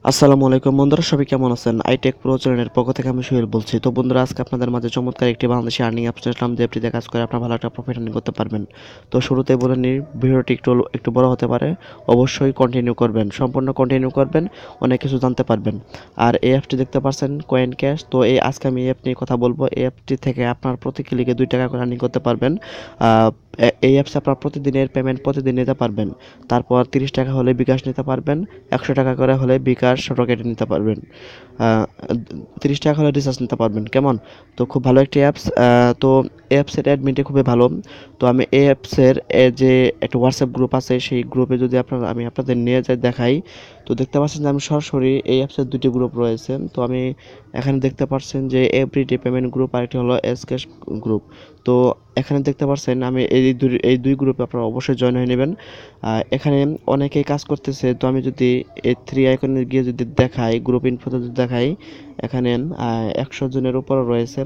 আসসালামু আলাইকুম বন্ধুরা, সবাই কেমন আছেন? আইটেক প্রো চ্যানেলের পক্ষ থেকে আমি সোহেল বলছি। তো বন্ধুরা, আজকে আপনাদের মাঝে চমৎকার একটি বাংলাদেশি আর্নিং অ্যাপস আসলাম, যে অ্যাপটিতে কাজ করে আপনারা ভালো একটা প্রফিট আর্নিং করতে পারবেন। তো শুরুতেই বলে নিই, ভিডিওটি একটু বড় হতে পারে, অবশ্যই কন্টিনিউ করবেন, সম্পূর্ণ কন্টিনিউ করবেন, অনেক কিছু জানতে পারবেন। আর এই অ্যাপটি দেখতে পাচ্ছেন কয়েন ক্যাশ। তো আজকে আমি এই অ্যাপ নিয়ে কথা বলবো। এই অ্যাপটি থেকে আপনার প্রতি ক্লিকে 2 টাকা করে আর্নিং করতে পারবেন। এই অ্যাপসে আপনার প্রতিদিনের পেমেন্ট প্রতিদিন নিতে পারবেন। তারপর 30 টাকা হলে বিকাশ নিতে পারবেন, 100 টাকা করে হলে বিকাশ রকেটে নিতে পারবেন, 30 টাকা হলে রিচার্জ নিতে পারবেন। কেমন? তো খুব ভালো একটি অ্যাপস। তো এই অ্যাপসের অ্যাডমিনটি খুবই ভালো। তো আমি এই অ্যাপসের যে একটা হোয়াটসঅ্যাপ গ্রুপ আছে, সেই গ্রুপে যদি আমি আপনাদের নিয়ে যাই দেখাই, তো দেখতে পাচ্ছেন যে আমি সরাসরি এই অ্যাপসের 2টি গ্রুপ রয়েছে। তো আমি এখানে দেখতে পাচ্ছেন যে এভরিডে পেমেন্ট গ্রুপ, আর একটি হলো ক্যাশ গ্রুপ। তো এখানে দেখতে পাচ্ছেন আমি এই দুই গ্রুপে আপনারা অবশ্যই জয়েন হয়ে নেবেন। এখানে অনেকেই কাজ করতেছে। তো আমি যদি এই 3 আইকনে গিয়ে যদি দেখাই, গ্রুপ ইনফোতে যদি দেখাই, এখানে 100 জনের উপরে রয়েছে।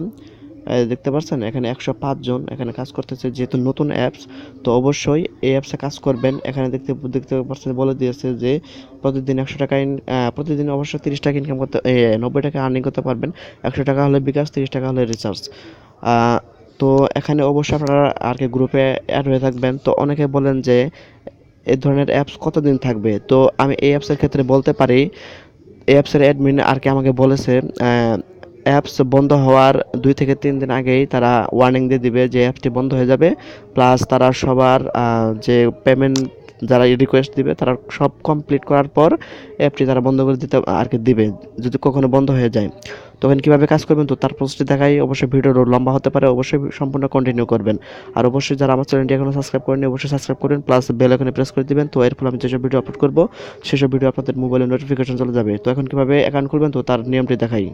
দেখতে পাচ্ছেন এখানে 105 জন এখানে কাজ করতেছে। যেহেতু নতুন অ্যাপস, তো অবশ্যই এই অ্যাপসে কাজ করবেন। এখানে দেখতে দেখতে পাচ্ছেন বলে দিয়েছে যে প্রতিদিন 100 টাকা প্রতিদিন অবশ্যই 30 টাকা ইনকাম করতে, 90 টাকা আর্নিং করতে পারবেন। 100 টাকা হলে বিকাশ, 30 টাকা হলে রিচার্জ। তো এখানে অবশ্যই আপনারা আর কি গ্রুপে অ্যাড হয়ে থাকবেন। তো অনেকে বলেন যে এই ধরনের অ্যাপস কতদিন থাকবে। তো আমি এই অ্যাপসের ক্ষেত্রে বলতে পারি, এই অ্যাপসের অ্যাডমিন আর কি আমাকে বলেছে অ্যাপস বন্ধ হওয়ার 2 থেকে 3 দিন আগেই তারা ওয়ার্নিং দিয়ে দিবে যে অ্যাপটি বন্ধ হয়ে যাবে। প্লাস তারা সবার যে পেমেন্ট যারা রিকোয়েস্ট দিবে তারা সব কমপ্লিট করার পর অ্যাপটি তারা বন্ধ করে দিতে আর কি দিবে, যদি কখনো বন্ধ হয়ে যায়। তখন কীভাবে কাজ করবেন, তো তার প্রসেসটি দেখাই। অবশ্যই ভিডিওটা লম্বা হতে পারে, অবশ্যই সম্পূর্ণ কন্টিনিউ করবেন। আর অবশ্যই যারা আমার চ্যানেলটি এখনও সাবস্ক্রাইব করেনি, অবশ্যই সাবস্ক্রাইব করবেন, প্লাস বেল আইকনে প্রেস করে দিবেন। তো এর ফলে আমি যেসব ভিডিও আপলোড করবো সেসব ভিডিও আপনাদের মোবাইলে নোটিফিকেশন চলে যাবে। তো এখন কীভাবে অ্যাকাউন্ট খুলবেন, তো তার নিয়মটি দেখাই।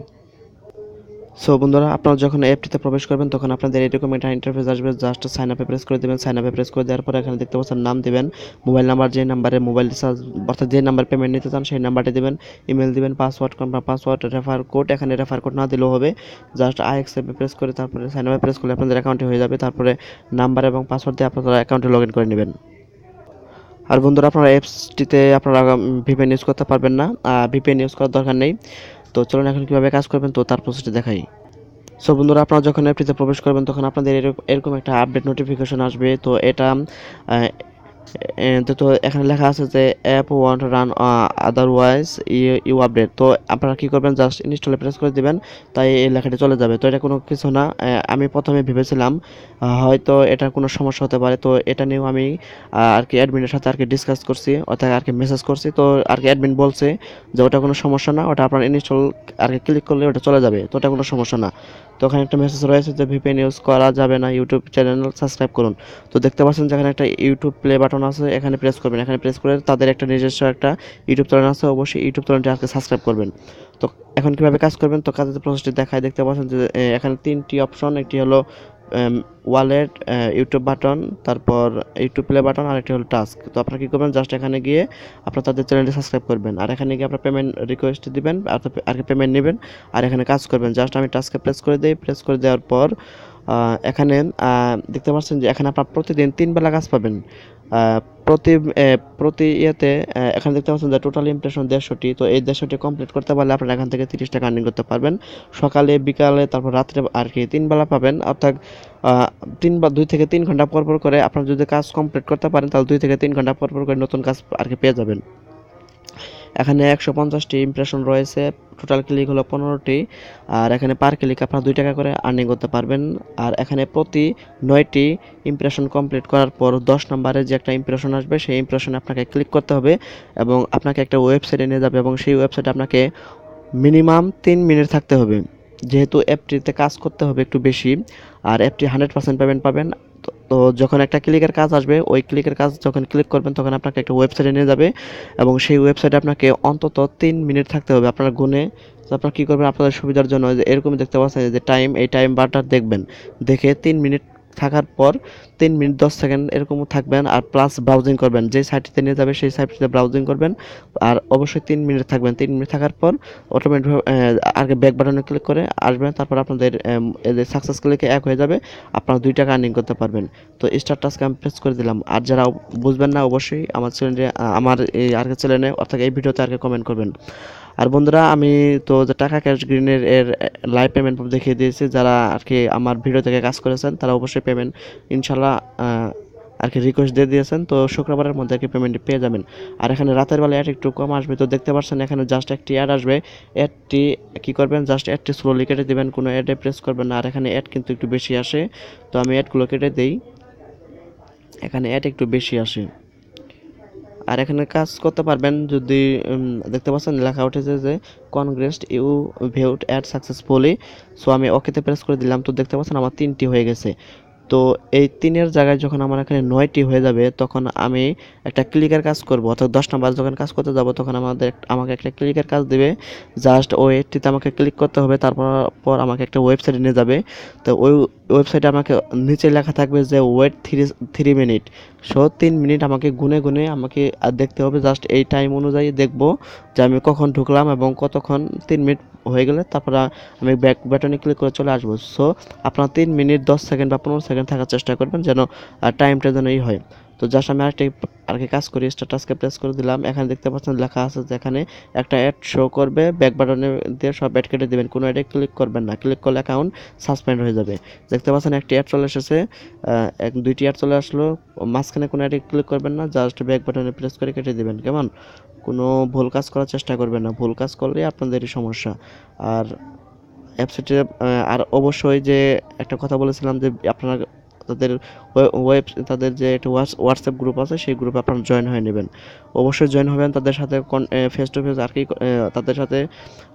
সো বন্ধুরা, আপনারা যখন অ্যাপটিতে প্রবেশ করবেন তখন আপনাদের এরকম একটা ইন্টারফেস আসবে। জাস্ট সাইন আপে প্রেস করে দেবেন। সাইন আপে প্রেস করে দেওয়ার পরে এখানে দেখতে পাচ্ছেন নাম দিবেন, মোবাইল নাম্বার, যে নাম্বারে মোবাইল রিচার্জ অর্থাৎ যে নাম্বার পেমেন্ট নিতে চান সেই নাম্বারটি দেবেন, ইমেল দিবেন, পাসওয়ার্ড পাসওয়ার্ড, রেফার কোড, এখানে রেফার কোড না দিলেও হবে। জাস্ট আই অ্যাকসেপ্টে প্রেস করে তারপরে সাইন আপে প্রেস করলে আপনাদের অ্যাকাউন্টে হয়ে যাবে। তারপরে নাম্বার এবং পাসওয়ার্ড দিয়ে আপনারা অ্যাকাউন্টে লগ ইন করে নেবেন। আর বন্ধুরা, আপনারা অ্যাপসটিতে আপনারা ভিপিএন ইউজ করতে পারবেন না, ভিপিএন ইউজ করার দরকার নেই। তো চলুন এখন কীভাবে কাজ করবেন, তো তার প্রসেসটি দেখাই। সো বন্ধুরা, আপনারা যখন অ্যাপটিতে প্রবেশ করবেন তখন আপনাদের এরকম একটা আপডেট নোটিফিকেশন আসবে। তো এটা তো এখানে লেখা আছে যে app want run otherwise you update. তো আপনারা কী করবেন, জাস্ট ইনস্টলে প্রেস করে দিবেন, তাই এই লেখাটি চলে যাবে। তো এটা কোনো কিছু না। আমি প্রথমে ভেবেছিলাম হয়তো এটার কোনো সমস্যা হতে পারে। তো এটা নিয়েও আমি আর কি অ্যাডমিনের সাথে আর কি ডিসকাস করছি, অর্থাৎ আর কি মেসেজ করছি। তো আর কি অ্যাডমিন বলছে যে ওটা কোনো সমস্যা না, ওটা আপনার ইনস্টল আর কি ক্লিক করলে ওটা চলে যাবে। তো ওটা কোনো সমস্যা না। তো ওখানে একটা মেসেজ রয়েছে যে ভিপিএন ইউজ করা যাবে না, ইউটিউব চ্যানেল সাবস্ক্রাইব করুন। তো দেখতে পাচ্ছেন যেখানে একটা ইউটিউব প্লে বাটন আছে, এখানে প্রেস করবেন। এখানে প্রেস করে তাদের একটা নিজস্ব একটা ইউটিউব চ্যানেল আছে, অবশ্যই ইউটিউব চ্যানেলটি আজকে সাবস্ক্রাইব করবেন। তো এখন কীভাবে কাজ করবেন, তো কাজের প্রসেসটি দেখায়। দেখতে পাচ্ছেন যে এখানে 3টি অপশন, একটি হলো ওয়ালেট, ইউটিউব বাটন, তারপর ইউটিউব প্লে বাটন, আর একটি হলো টাস্ক। তো আপনারা কী করবেন, জাস্ট এখানে গিয়ে আপনারা তাদের চ্যানেলটি সাবস্ক্রাইব করবেন, আর এখানে গিয়ে আপনার পেমেন্ট রিকোয়েস্ট দিবেন, আর কি পেমেন্ট নেবেন, আর এখানে কাজ করবেন। জাস্ট আমি টাস্কে প্রেস করে দিই। প্রেস করে দেওয়ার পর এখানে দেখতে পাচ্ছেন যে এখানে আপনার প্রতিদিন 3 বেলা কাজ পাবেন। প্রতি প্রতি ইয়েতে এখানে দেখতে পাচ্ছেন যে টোটাল ইমপ্রেশন 150টি। তো এই 150টি কমপ্লিট করতে পারলে আপনারা এখান থেকে 30 টাকা আর্নিং করতে পারবেন। সকালে, বিকালে, তারপর রাত্রে আর কি 3 বেলা পাবেন। অর্থাৎ 2 থেকে 3 ঘন্টা পর পর করে আপনারা যদি কাজ কমপ্লিট করতে পারেন, তাহলে 2 থেকে 3 ঘন্টা পর পর করে নতুন কাজ আর কি পেয়ে যাবেন। এখানে 150টি ইমপ্রেশন রয়েছে, টোটাল ক্লিক হলো 15টি। আর এখানে পার ক্লিক আপনারা 2 টাকা করে আর্নিং করতে পারবেন। আর এখানে প্রতি 9টি ইমপ্রেশন কমপ্লিট করার পর 10 নম্বরে যে একটা ইমপ্রেশন আসবে, সেই ইমপ্রেশনে আপনাকে ক্লিক করতে হবে এবং আপনাকে একটা ওয়েবসাইটে নিয়ে যাবে, এবং সেই ওয়েবসাইটে আপনাকে মিনিমাম 3 মিনিট থাকতে হবে। যেহেতু অ্যাপটিতে কাজ করতে হবে একটু বেশি, আর অ্যাপটি 100% পেমেন্ট পাবেন। তো যখন একটা ক্লিকের কাজ আসবে, ওই ক্লিকের কাজ যখন ক্লিক করবেন তখন আপনাকে একটা ওয়েবসাইটে নিয়ে যাবে, এবং সেই ওয়েবসাইটে আপনাকে অন্তত 3 মিনিট থাকতে হবে আপনার গুনে। তো আপনারা কী করবেন, আপনাদের সুবিধার জন্য যে এরকম দেখতে পাচ্ছেন যে টাইম, এই টাইম বারটা দেখবেন, দেখে 3 মিনিট থাকার পর 3 মিনিট 10 সেকেন্ড এরকম থাকবেন, আর প্লাস ব্রাউজিং করবেন, যে সাইটটিতে নিয়ে যাবে সেই সাইটটিতে ব্রাউজিং করবেন। আর অবশ্যই 3 মিনিট থাকবেন। 3 মিনিট থাকার পর অটোমেটিক আর ব্যাক বাটনে ক্লিক করে আসবেন। তারপর আপনাদের এই যে সাকসেস ক্লিকে এক হয়ে যাবে, আপনারা 2 টাকা আর্নিং করতে পারবেন। তো স্টার টাস্কে আমি প্রেস করে দিলাম। আর যারা বুঝবেন না, অবশ্যই আমার চ্যানেলে, আমার এই আর চ্যানেলে অর্থাৎ এই ভিডিওতে আর কমেন্ট করবেন। আর বন্ধুরা আমি তো যে টাকা ক্যাশ গ্রিনের এর লাইভ পেমেন্ট দেখিয়ে দিয়েছি, যারা আর কি আমার ভিডিও থেকে কাজ করেছেন তারা অবশ্যই পেমেন্ট ইনশাল্লাহ আর কি রিকোয়েস্ট দিয়ে দিয়েছেন, তো শুক্রবারের মধ্যে আর কি পেমেন্টটি পেয়ে যাবেন। আর এখানে রাতের বেলা অ্যাড একটু কম আসবে, তো দেখতে পাচ্ছেন এখানে জাস্ট একটি অ্যাড আসবে। অ্যাডটি কী করবেন, জাস্ট অ্যাডটি স্লোলি কেটে দেবেন, কোনো অ্যাডে প্রেস করবেন না। আর এখানে অ্যাড কিন্তু একটু বেশি আসে, তো আমি অ্যাডগুলো কেটে দিই, এখানে অ্যাড একটু বেশি আসে। আর এখানে কাজ করতে পারবেন যদি দেখতে পাচ্ছেন লেখা উঠেছে যে congrats you viewed ad successfully. So আমি ওকেতে প্রেস করে দিলাম, তো দেখতে পাচ্ছেন আমার 3টি হয়ে গেছে। তো এই 3-এর জায়গায় যখন আমার এখানে 9টি হয়ে যাবে তখন আমি একটা ক্লিকের কাজ করব, অর্থাৎ 10 নাম্বার যখন কাজ করতে যাব তখন আমাকে একটা ক্লিকের কাজ দেবে। জাস্ট ওয়েটটিতে আমাকে ক্লিক করতে হবে, তারপর আমাকে একটা ওয়েবসাইটে নিয়ে যাবে। তো ওই ওয়েবসাইটে আমাকে নিচে লেখা থাকবে যে ওয়েট 3 মিনিট। সো 3 মিনিট আমাকে গুনে গুনে আমাকে আর দেখতে হবে, জাস্ট এই টাইম অনুযায়ী দেখব যে আমি কখন ঢুকলাম এবং কতক্ষণ। 3 মিনিট হয়ে গেলে তারপর আমি ব্যাক বাটনে ক্লিক করে চলে আসবো। সো আপনার 3 মিনিট 10 সেকেন্ড বা 15 সেকেন্ড থাকার চেষ্টা করবেন, যেন টাইমটা যেন হয়। তো জাস্ট আমি আর কি কাজ করি, স্ট্যাটাসকে প্রেস করে দিলাম। এখানে দেখতে পাচ্ছেন লেখা আছে যে এখানে একটা অ্যাড শো করবে, ব্যাক বাটনে দিয়ে সব অ্যাড কেটে দেবেন, কোনো অ্যাডে ক্লিক করবেন না, ক্লিক করলে অ্যাকাউন্ট সাসপেন্ড হয়ে যাবে। দেখতে পাচ্ছেন একটি অ্যাড চলে এসেছে, 2টি অ্যাড চলে আসলো। মাঝখানে কোনো অ্যাডে ক্লিক করবেন না, জাস্ট ব্যাক বাটনে প্রেস করে কেটে দেবেন, কেমন? কোনো ভুল কাজ করার চেষ্টা করবেন না, ভুল কাজ করলে আপনাদেরই সমস্যা। আর অ্যাপসটি আর অবশ্যই যে একটা কথা বলেছিলাম যে আপনারা তাদের তাদের যে একটা হোয়াটসঅ্যাপ গ্রুপ আছে সেই গ্রুপে আপনারা জয়েন হয়ে নেবেন, অবশ্যই জয়েন হবেন। তাদের সাথে ফেস টু ফেস আর কি তাদের সাথে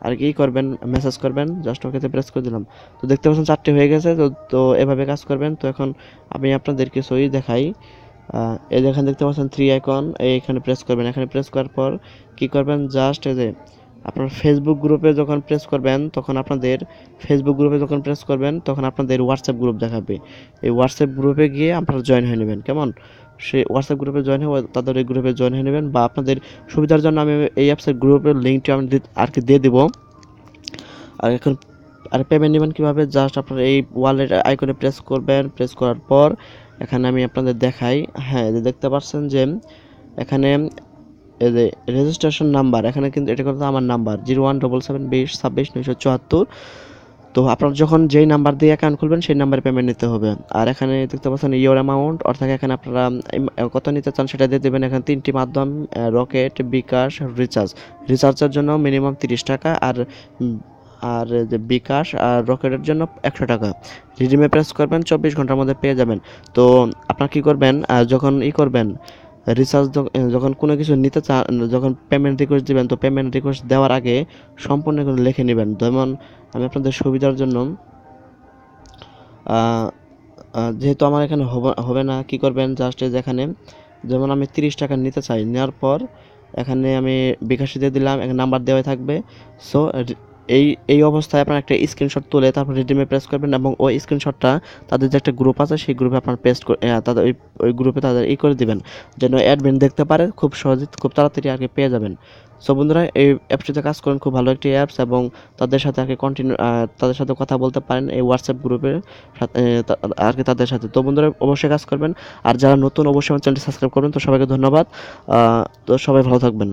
আর কি করবেন, মেসেজ করবেন। জাস্ট ওকেতে প্রেস করে দিলাম, তো দেখতে পাচ্ছেন 4টি হয়ে গেছে। তো এভাবে কাজ করবেন। তো এখন আমি আপনাদেরকে সই দেখাই। এই যে এখানে দেখতে পাচ্ছেন 3 আইকন, এইখানে প্রেস করবেন। এখানে প্রেস করার পর কি করবেন, জাস্ট এই যে আপনার ফেসবুক গ্রুপে যখন প্রেস করবেন তখন আপনাদের হোয়াটসঅ্যাপ গ্রুপ দেখাবে। এই হোয়াটসঅ্যাপ গ্রুপে গিয়ে আপনারা জয়েন হয়ে নেবেন, কেমন? সেই হোয়াটসঅ্যাপ গ্রুপে জয়েন হয়ে তাদের এই গ্রুপে জয়েন হয়ে নেবেন, বা আপনাদের সুবিধার জন্য আমি এই অ্যাপসের গ্রুপের লিঙ্কটি আমি আর কি দিয়ে দেবো। আর এখন পেমেন্ট নেবেন কীভাবে, জাস্ট আপনার এই ওয়ালেট আইকনে প্রেস করবেন। প্রেস করার পর এখানে আমি আপনাদের দেখাই। হ্যাঁ, এই যে দেখতে পাচ্ছেন যে এখানে এই যে রেজিস্ট্রেশন নাম্বার, এখানে কিন্তু এটা কিন্তু আমার নাম্বার 017720266974। তো আপনারা যখন যেই নাম্বার দিয়ে অ্যাকাউন্ট খুলবেন সেই নাম্বারে পেমেন্ট নিতে হবে। আর এখানে দেখতে পাচ্ছেন ইওর অ্যামাউন্ট, অর্থাৎ এখানে আপনারা কত নিতে চান সেটা দিয়ে দেবেন। এখানে 3টি মাধ্যম, রকেট, বিকাশ, রিচার্জের জন্য মিনিমাম 30 টাকা, আর যে বিকাশ আর রকেটের জন্য 100 টাকা। রিডিমে প্রেস করবেন, 24 ঘন্টার মধ্যে পেয়ে যাবেন। তো আপনারা কী করবেন, যখন করবেন রিচার্জ, যখন কোনো কিছু নিতে চান, যখন পেমেন্ট রিকোয়েস্ট দেবেন, তো পেমেন্ট রিকোয়েস্ট দেওয়ার আগে সম্পূর্ণ করে লিখে নেবেন। যেমন আমি আপনাদের সুবিধার জন্য যেহেতু আমার এখানে হবে না, কি করবেন, জাস্ট যেখানে যেমন আমি 30 টাকা নিতে চাই, নেওয়ার পর এখানে আমি বিকাশে দিয়ে দিলাম, এখানে নাম্বার দেওয়া থাকবে। সো এই অবস্থায় আপনার একটা স্ক্রিনশট তুলে তারপর রিডিমে প্রেস করবেন, এবং ওই স্ক্রিনশটটা তাদের যে একটা গ্রুপ আছে সেই গ্রুপে আপনার পেস্ট করে তাদের ওই গ্রুপে তাদের করে দিবেন, যেন অ্যাডমিন দেখতে পারে, খুব সহজে খুব তাড়াতাড়ি আর কি পেয়ে যাবেন। সো বন্ধুরা, এই অ্যাপসটিতে কাজ করেন, খুব ভালো একটি অ্যাপস, এবং তাদের সাথে আর কি তাদের সাথে কথা বলতে পারেন এই হোয়াটসঅ্যাপ গ্রুপের সাথে আর কি তাদের সাথে। তো বন্ধুরা অবশ্যই কাজ করবেন, আর যারা নতুন অবশ্যই আমার চ্যানেলটি সাবস্ক্রাইব করবেন। তো সবাইকে ধন্যবাদ, তো সবাই ভালো থাকবেন।